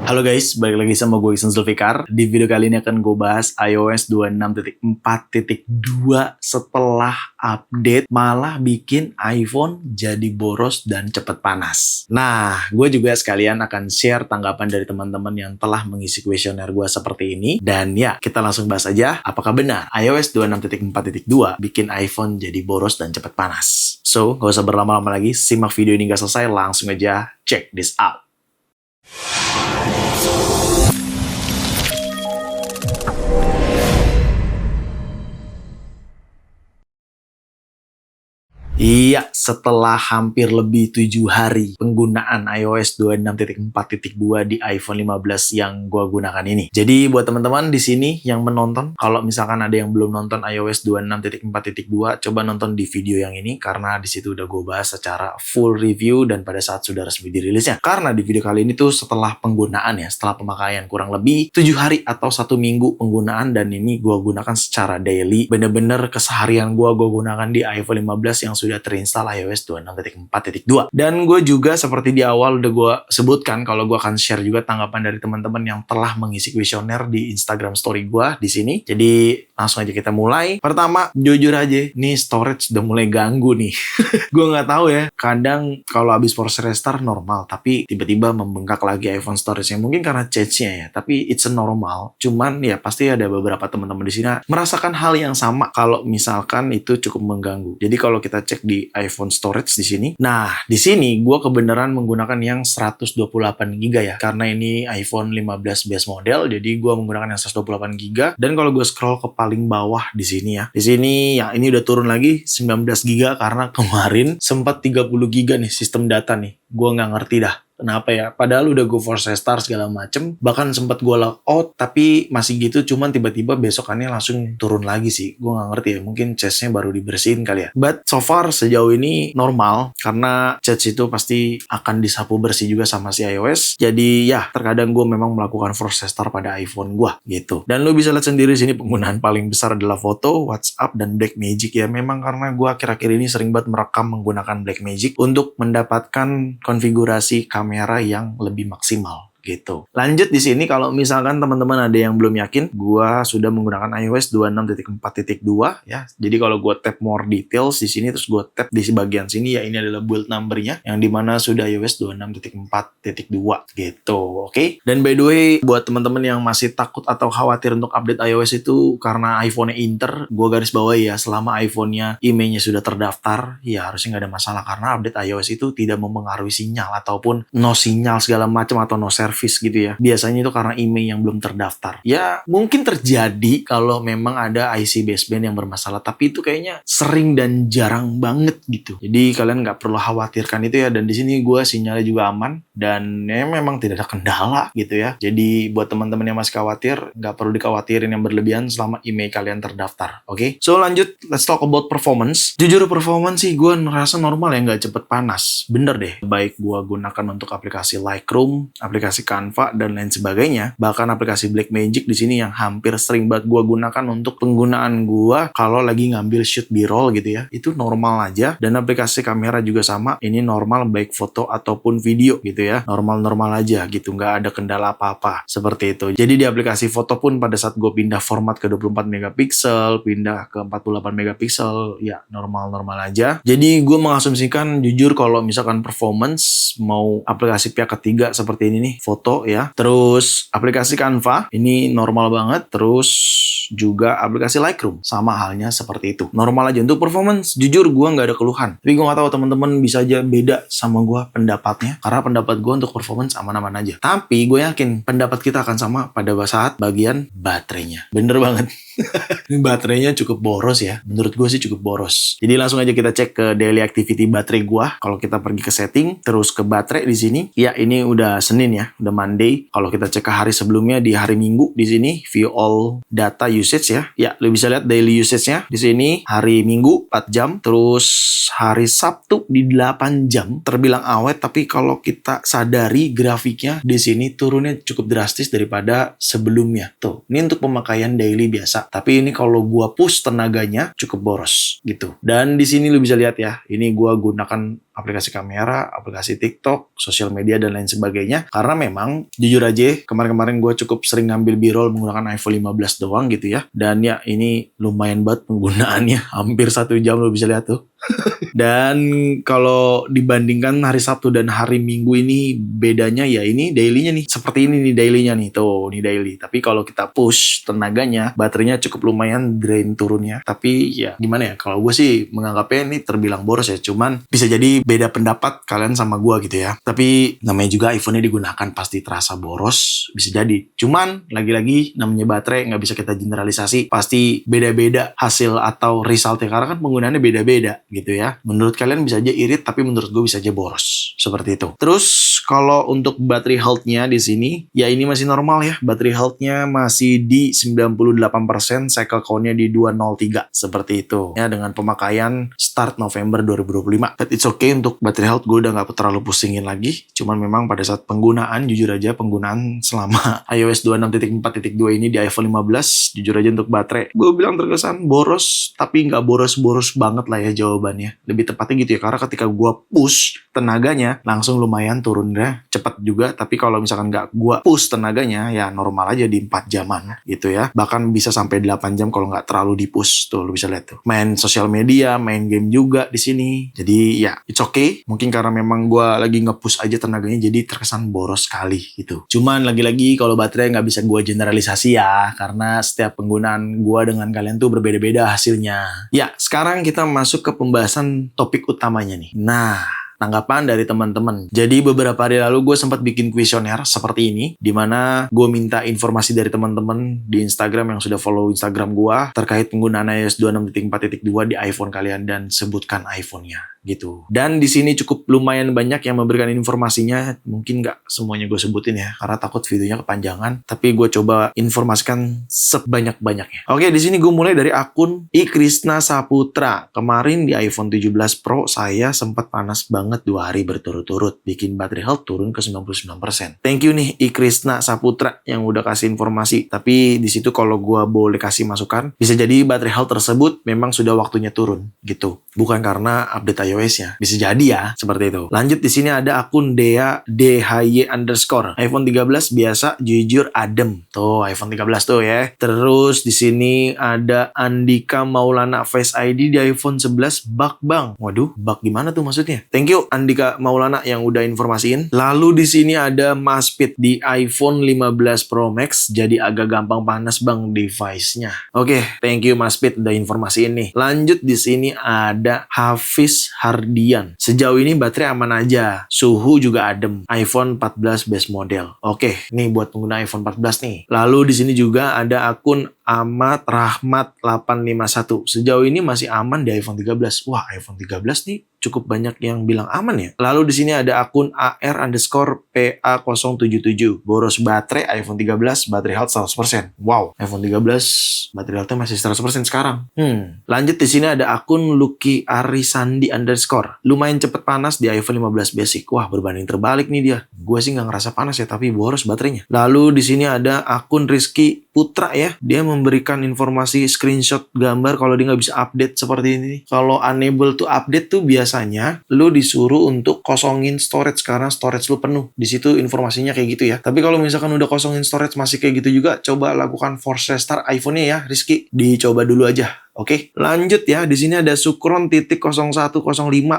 Halo guys, balik lagi sama gue Iksan Zulfikar. Di video kali ini akan gue bahas iOS 26.4.2 setelah update malah bikin iPhone jadi boros dan cepet panas. Nah, gue juga sekalian akan share tanggapan dari teman-teman yang telah mengisi kuesioner gue seperti ini. Dan ya, kita langsung bahas aja, apakah benar iOS 26.4.2 bikin iPhone jadi boros dan cepet panas? So, gak usah berlama-lama lagi, simak video ini gak selesai, langsung aja check this out. Iya, setelah hampir lebih 7 hari penggunaan iOS 26.4.2 di iPhone 15 yang gue gunakan ini. Jadi buat teman-teman di sini yang menonton, kalau misalkan ada yang belum nonton iOS 26.4.2, coba nonton di video yang ini karena di situ udah gue bahas secara full review dan pada saat sudah resmi dirilisnya. Karena di video kali ini tuh setelah penggunaan ya, setelah pemakaian kurang lebih 7 hari atau 1 minggu penggunaan, dan ini gue gunakan secara daily. Bener-bener keseharian gue gunakan di iPhone 15 yang sudah terinstall iOS 26.4.2. Dan gue juga seperti di awal udah gue sebutkan kalau gue akan share juga tanggapan dari teman-teman yang telah mengisi kuesioner di Instagram story gue di sini. Jadi langsung aja kita mulai. Pertama, jujur aja, nih storage udah mulai ganggu nih. Gue nggak tahu ya. Kadang kalau habis force restart normal, tapi tiba-tiba membengkak lagi iPhone storage-nya. Mungkin karena change-nya ya, tapi it's a normal. Cuman ya pasti ada beberapa teman-teman di sini merasakan hal yang sama kalau misalkan itu cukup mengganggu. Jadi kalau kita cek di iPhone storage di sini. Nah, di sini gue kebenaran menggunakan yang 128 GB ya. Karena ini iPhone 15 base model, jadi gue menggunakan yang 128 GB. Dan kalau gue scroll ke paling bawah di sini ya. Di sini ya ini udah turun lagi 19 GB karena kemarin sempat 30 GB nih sistem data nih. Gue nggak ngerti dah. Kenapa ya? Padahal udah gue force restart segala macem. Bahkan sempat gue logout, tapi masih gitu. Cuman tiba-tiba besokannya langsung turun lagi sih. Gue nggak ngerti ya. Mungkin cache-nya baru dibersihin kali ya. But so far sejauh ini normal. Karena cache itu pasti akan disapu bersih juga sama si iOS. Jadi ya, terkadang gue memang melakukan force restart pada iPhone gue gitu. Dan lo bisa lihat sendiri sini penggunaan paling besar adalah foto, WhatsApp, dan Blackmagic ya. Memang karena gue akhir-akhir ini sering banget merekam menggunakan Blackmagic untuk mendapatkan konfigurasi kamera yang lebih maksimal gitu. Lanjut di sini kalau misalkan teman-teman ada yang belum yakin, gua sudah menggunakan iOS 26.4.2 ya. Jadi kalau gua tap more details di sini terus gua tap di bagian sini ya, ini adalah build number-nya yang dimana sudah iOS 26.4.2 gitu. Oke. Dan by the way buat teman-teman yang masih takut atau khawatir untuk update iOS itu karena iPhone-nya Inter, gua garis bawahi ya, selama iPhone-nya emailnya sudah terdaftar, ya harusnya nggak ada masalah karena update iOS itu tidak mempengaruhi sinyal ataupun no sinyal segala macam atau no service gitu ya. Biasanya itu karena email yang belum terdaftar. Ya mungkin terjadi kalau memang ada IC baseband yang bermasalah, tapi itu kayaknya sering dan jarang banget gitu. Jadi kalian nggak perlu khawatirkan itu ya. Dan di sini gue sinyalnya juga aman dan ya memang tidak ada kendala gitu ya. Jadi buat teman-teman yang masih khawatir, nggak perlu dikhawatirin yang berlebihan selama email kalian terdaftar. Oke? So lanjut, let's talk about performance. Jujur performance sih gue ngerasa normal ya, nggak cepet panas. Bener deh. Baik gue gunakan untuk aplikasi Lightroom, aplikasi Canva dan lain sebagainya, bahkan aplikasi Blackmagic di sini yang hampir sering banget gue gunakan untuk penggunaan gue kalau lagi ngambil shoot B-roll gitu ya, itu normal aja. Dan aplikasi kamera juga sama, ini normal baik foto ataupun video gitu ya, normal-normal aja gitu, nggak ada kendala apa-apa seperti itu. Jadi di aplikasi foto pun pada saat gue pindah format ke 24 megapiksel, pindah ke 48 megapiksel, ya normal-normal aja. Jadi gue mengasumsikan jujur kalau misalkan performance mau aplikasi pihak ketiga seperti ini nih, foto ya, terus aplikasi Canva ini normal banget, terus juga aplikasi Lightroom sama halnya seperti itu, normal aja. Untuk performance jujur gue nggak ada keluhan, tapi gue nggak tahu teman-teman bisa aja beda sama gue pendapatnya, karena pendapat gue untuk performance aman-aman aja. Tapi gue yakin pendapat kita akan sama pada saat bagian baterainya. Bener banget. Ini baterainya cukup boros ya, menurut gue sih cukup boros. Jadi langsung aja kita cek ke daily activity baterai gue. Kalau kita pergi ke setting terus ke baterai di sini, ya ini udah Senin ya, udah Monday. Kalau kita cek ke hari sebelumnya di hari Minggu, di sini view all data usage ya. Ya, lo bisa lihat daily usage-nya di sini hari Minggu 4 jam, terus hari Sabtu di 8 jam. Terbilang awet, tapi kalau kita sadari grafiknya di sini turunnya cukup drastis daripada sebelumnya. Tuh, ini untuk pemakaian daily biasa. Tapi ini kalau gua push tenaganya cukup boros gitu. Dan di sini lu bisa lihat ya, ini gua gunakan aplikasi kamera, aplikasi TikTok, sosial media, dan lain sebagainya. Karena memang, jujur aja, kemarin-kemarin gue cukup sering ngambil B-roll menggunakan iPhone 15 doang gitu ya. Dan ya, ini lumayan banget penggunaannya. Hampir 1 jam lo bisa lihat tuh. Dan kalau dibandingkan hari Sabtu dan hari Minggu ini bedanya ya ini dailynya nih. Seperti ini nih dailynya nih. Tuh, ini daily. Tapi kalau kita push tenaganya, baterainya cukup lumayan drain turunnya. Tapi ya gimana ya, kalau gue sih menganggapnya ini terbilang boros ya. Cuman bisa jadi beda pendapat kalian sama gue gitu ya. Tapi namanya juga iPhone-nya digunakan pasti terasa boros. Bisa jadi. Cuman lagi-lagi namanya baterai nggak bisa kita generalisasi. Pasti beda-beda hasil atau resultnya. Karena kan penggunaannya beda-beda gitu ya. Menurut kalian bisa aja irit, tapi menurut gue bisa aja boros. Seperti itu. Terus kalau untuk battery health-nya di sini, ya ini masih normal ya. Battery health-nya masih di 98%, cycle count-nya di 203. Seperti itu. Ya, dengan pemakaian start November 2025. But it's okay untuk battery health, gue udah gak terlalu pusingin lagi. Cuman memang pada saat penggunaan, jujur aja penggunaan selama iOS 26.4.2 ini di iPhone 15, jujur aja untuk baterai, gue bilang terkesan boros, tapi nggak boros-boros banget lah ya jawabannya. Lebih tepatnya gitu ya, karena ketika gue push tenaganya, langsung lumayan turunnya cepet juga. Tapi kalau misalkan nggak gue push tenaganya, ya normal aja di 4 jaman gitu ya. Bahkan bisa sampai 8 jam kalau nggak terlalu di push. Tuh, lu bisa lihat tuh. Main sosial media, main game juga di sini. Jadi ya, it's okay. Mungkin karena memang gue lagi nge-push aja tenaganya, jadi terkesan boros sekali gitu. Cuman lagi-lagi kalau baterai nggak bisa gue generalisasi ya, karena setiap penggunaan gue dengan kalian tuh berbeda-beda hasilnya. Ya, sekarang kita masuk ke pembahasan topik utamanya nih. Nah, tanggapan dari teman-teman. Jadi beberapa hari lalu gue sempat bikin kuesioner seperti ini, di mana gue minta informasi dari teman-teman di Instagram yang sudah follow Instagram gue terkait penggunaan iOS 26.4.2 di iPhone kalian dan sebutkan iPhone-nya gitu. Dan di sini cukup lumayan banyak yang memberikan informasinya. Mungkin nggak semuanya gue sebutin ya, karena takut videonya kepanjangan. Tapi gue coba informasikan sebanyak-banyaknya. Oke, di sini gue mulai dari akun Ikrisna Saputra. Kemarin di iPhone 17 Pro saya sempat panas banget 2 hari berturut-turut, bikin battery health turun ke 99%. Thank you nih Ikrisna Saputra yang udah kasih informasi. Tapi di situ kalau gue boleh kasih masukan, bisa jadi battery health tersebut memang sudah waktunya turun gitu. Bukan karena update iOS-nya. Bisa jadi ya, seperti itu. Lanjut di sini ada akun Dea DHY_. iPhone 13 biasa, jujur, adem. Tuh, iPhone 13 tuh ya. Terus di sini ada Andika Maulana, Face ID di iPhone 11 bug bang. Waduh, bug gimana tuh maksudnya? Thank you Andika Maulana yang udah informasiin. Lalu di sini ada Mas Pit di iPhone 15 Pro Max jadi agak gampang panas bang device-nya. Oke, thank you Mas Pit udah informasiin nih. Lanjut di sini ada Hafiz Hardian. Sejauh ini baterai aman aja. Suhu juga adem. iPhone 14 base model. Oke, nih buat pengguna iPhone 14 nih. Lalu di sini juga ada akun Ahmad Rahmat 851. Sejauh ini masih aman di iPhone 13. Wah, iPhone 13 nih cukup banyak yang bilang aman ya. Lalu di sini ada akun AR_PA077. Boros baterai iPhone 13, baterai health 100%. Wow, iPhone 13 baterai health-nya masih 100% sekarang. Lanjut di sini ada akun Lucky Arisandi_. Lumayan cepet panas di iPhone 15 basic. Wah, berbanding terbalik nih dia. Gue sih nggak ngerasa panas ya, tapi boros baterainya. Lalu di sini ada akun Rizky Putra ya. Dia memberikan informasi screenshot gambar kalau dia nggak bisa update seperti ini. Kalau unable to update tuh biasanya lu disuruh untuk kosongin storage karena storage lu penuh. Di situ informasinya kayak gitu ya. Tapi kalau misalkan udah kosongin storage masih kayak gitu juga, coba lakukan force restart iPhone-nya ya, Rizky. Dicoba dulu aja. Oke, lanjut ya. Di sini ada Sukron.0105,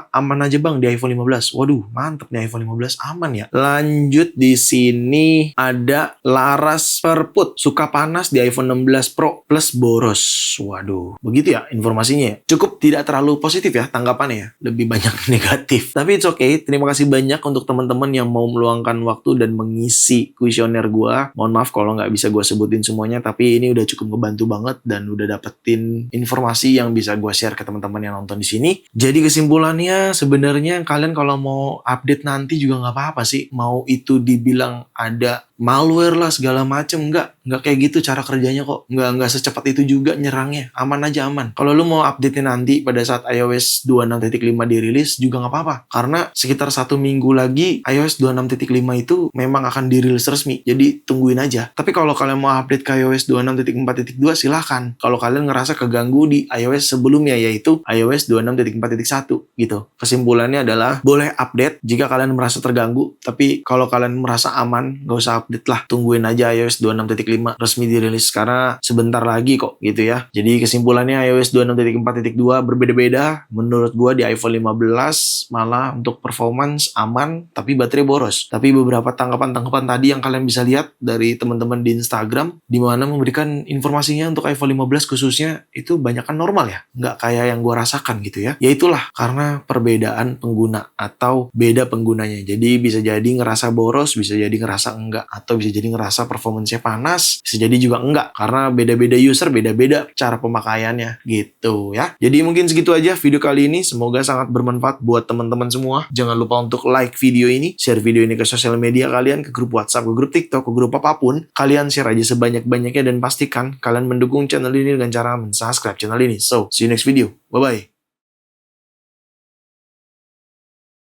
aman aja bang di iPhone 15. Waduh, mantep nih iPhone 15 aman ya. Lanjut di sini ada Laras Perput, suka panas di iPhone 16 Pro plus boros. Waduh, begitu ya informasinya. Cukup tidak terlalu positif ya tanggapannya ya. Lebih banyak negatif. Tapi it's okay. Terima kasih banyak untuk teman-teman yang mau meluangkan waktu dan mengisi kuesioner gua. Mohon maaf kalau nggak bisa gua sebutin semuanya, tapi ini udah cukup ngebantu banget dan udah dapetin informasi yang bisa gue share ke teman-teman yang nonton di sini. Jadi kesimpulannya sebenarnya kalian kalau mau update nanti juga nggak apa-apa sih. Mau itu dibilang ada malware lah segala macem, nggak Nggak kayak gitu cara kerjanya kok. Nggak secepat itu juga nyerangnya. Aman aja aman. Kalau lu mau update nanti pada saat iOS 26.5 dirilis juga nggak apa-apa. Karena sekitar 1 minggu lagi iOS 26.5 itu memang akan dirilis resmi. Jadi tungguin aja. Tapi kalau kalian mau update ke iOS 26.4.2 silahkan. Kalau kalian ngerasa keganggu di iOS sebelumnya yaitu iOS 26.4.1 gitu. Kesimpulannya adalah boleh update jika kalian merasa terganggu. Tapi kalau kalian merasa aman nggak usah update lah. Tungguin aja iOS 26.5 resmi dirilis karena sebentar lagi kok gitu ya. Jadi kesimpulannya iOS 26.4.2 berbeda-beda. Menurut gua di iPhone 15 malah untuk performance aman tapi baterai boros. Tapi beberapa tanggapan-tanggapan tadi yang kalian bisa lihat dari teman-teman di Instagram di mana memberikan informasinya untuk iPhone 15 khususnya itu banyak kan normal ya. Nggak kayak yang gua rasakan gitu ya. Ya itulah karena perbedaan pengguna atau beda penggunanya. Jadi bisa jadi ngerasa boros, bisa jadi ngerasa enggak. Atau bisa jadi ngerasa performance-nya panas, bisa jadi juga enggak. Karena beda-beda user, beda-beda cara pemakaiannya gitu ya. Jadi mungkin segitu aja video kali ini. Semoga sangat bermanfaat buat teman-teman semua. Jangan lupa untuk like video ini, share video ini ke sosial media kalian, ke grup WhatsApp, ke grup TikTok, ke grup apapun. Kalian share aja sebanyak-banyaknya dan pastikan kalian mendukung channel ini dengan cara subscribe channel ini. So, see you next video. Bye-bye.